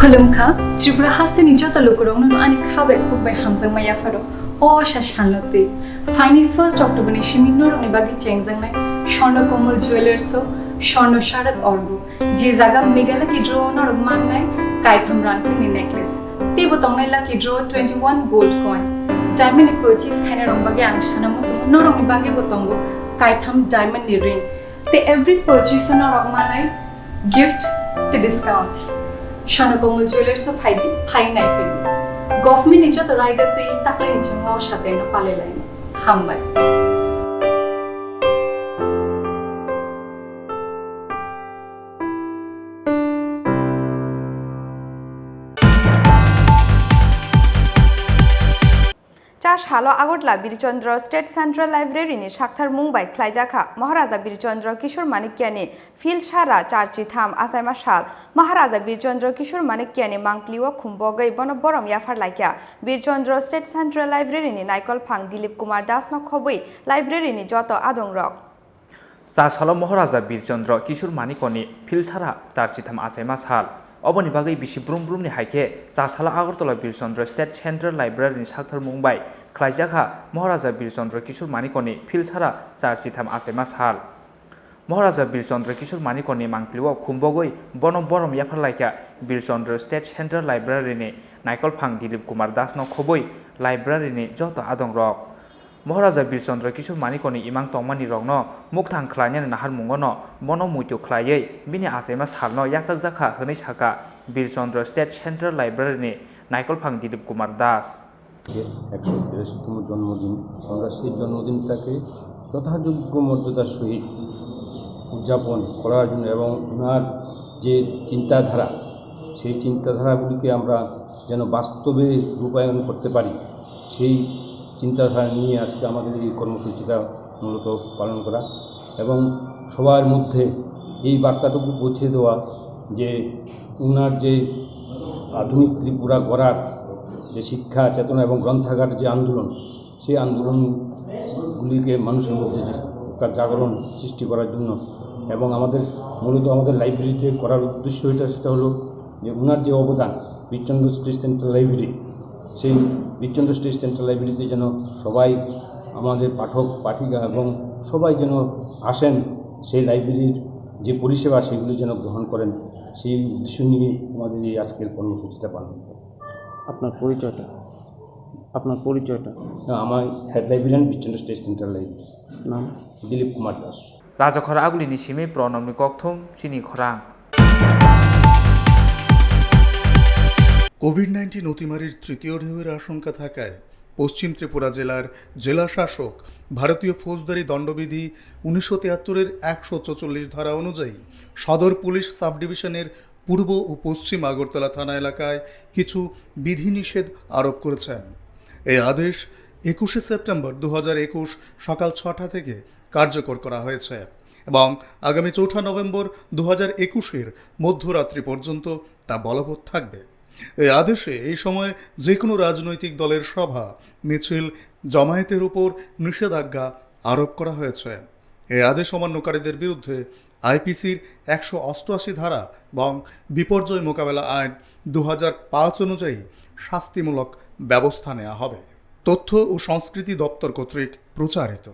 Khulumkha, Tripura has the Nijota Lokurong, and Kabek by Hamza Mayafaro, or Shashanlote. Finally, 1st October, Nishimino Nibagi Chengzang, Shono Komal Jewelers, so Shono Sharak Orgo, Jizaga Megala Kidro, not of Manai, Kaitham Ranching necklace. They were Tonela Kidro 21 gold coin. Diamond purchase kind of Bagang, Shanamus, not only Bagi Botongo, Kaitham diamond ring. They every purchase on our Manai gift the discounts. Shono Komal Jewelers of Heidi, High Knife. Government Ninja the rider the Taklanicham or Shatena Paleline. Hambai. Chasalo Agotla Birchandra State Central Library ni Shakthar Mumbai Khlaijakha Maharaja Birchandra Kishore Manikyani Phil Shara Charchitham Achaima Shal Maharaja Birchandra Kishore Manikyani Mangpliwa Khumbogai Bonoborom Yafar Laikya Birchandra State Central Library ni Naikol Phang Dilip Kumar Das no Khobui Library ni Joto Adong Rock Chasalo Maharaja Birchandra Kishore Manikyani Phil Shara Charchitham Achaima Shal Oboni bagai bisi brum ni haike Chasalo Agartala Birchandra State Central Library ni Shakthar Mumbai Khlaijakha Maharaja Birchandra Kishore Manikyani Phil Shara Charchitham Achaima Shal Maharaja Birchandra Kishore Manikyani Mangpliwa Khumbogoi Bonoborom Yafar Laikya Birchandra State Central Library ni Naikol Phang Dilip Kumar Das no Khoboi Library ni Joto Adong Rock Maharaja Birchandra Kishore Manikyani imang tongmani rokno mukthang khlainani nahar mungono bono muityo khlaiei bini Achaima Shalno Yasakjakha hwnei saka Birchandra State Central Library ni Naikol Phang Dilip Kumar Das 183তম জন্মদিন আমরা সেই জন্মদিনটাকে যথাযোগ্য মর্যাদার সহিত উদযাপন করার জন্য এবং ওনার যে চিন্তাধারা সেই চিন্তাধারাগুলিকে আমরা যেন বাস্তবে রূপায়ণ করতে পারি সেই চিন্তাধারা নিয়ে আজকে আমাদের এই কর্মসূচিটা মূলত পালন করা এবং সবার মধ্যে এই বার্তাটুকু পৌঁছে দেওয়া যে ওনার যে আধুনিক ত্রিপুরা গড়ার যে শিক্ষা চেতনা এবং গ্রন্থাগার যে আন্দোলন সেই আন্দোলনগুলিকে মানুষের মধ্যে যে একটা জাগরণ সৃষ্টি করার জন্য এবং মূলত আমাদের লাইব্রেরিতে করার উদ্দেশ্য সেটা হলো যে ওনার যে অবদান বিরচন্দ্র স্টেট সেন্ট্রাল লাইব্রেরি সেই বিরচন্দ্র স্টেট সেন্ট্রাল লাইব্রেরিতে যেন সবাই আমাদের পাঠক পাঠিকা এবং সবাই যেন আসেন সেই লাইব্রেরির যে পরিষেবা সেগুলি যেন গ্রহণ করেন সেই উদ্দেশ্য নিয়ে আমাদের এই আজকের কর্মসূচিটা পালন করি আপনার পরিচয়টা আমার head librarian Birchandra state central library নাম দিলীপ কুমার দাস রাজখরা আগুলিনি সিমে প্রণমনি ককথুম চিনি খরাং কোভিড-19 অতিমারির তৃতীয় ঢেউয়ের আশঙ্কা থাকায় পশ্চিম ত্রিপুরা জেলার জেলা শাসক ভারতীয় ফৌজদারি দণ্ডবিধি 1973-এর 144 ধারা অনুযায়ী সদর পুলিশ সাব ডিভিশনের পূর্ব ও পশ্চিম আগরতলা থানা এলাকায় কিছু বিধিনিষেধ আরোপ করেছেন। এই আদেশ 21শে সেপ্টেম্বর 2021 সকাল 6টা থেকে কার্যকর করা হয়েছে এবং আগামী 4ঠা নভেম্বর 2021-এর মধ্যরাত্রি পর্যন্ত তা বলবৎ থাকবে। এই আদেশে এই সময় যে কোনো রাজনৈতিক দলের সভা মিছিল জমায়েতের উপর নিষেধাজ্ঞা আরোপ করা হয়েছে। এই আদেশ অমান্যকারীদের বিরুদ্ধে আইপিসির 188 ধারা এবং বিপর্যয় মোকাবেলা আইন 2005 অনুযায়ী শাস্তিমূলক ব্যবস্থা নেওয়া হবে। তথ্য ও সংস্কৃতি দপ্তর কর্তৃক প্রচারিত।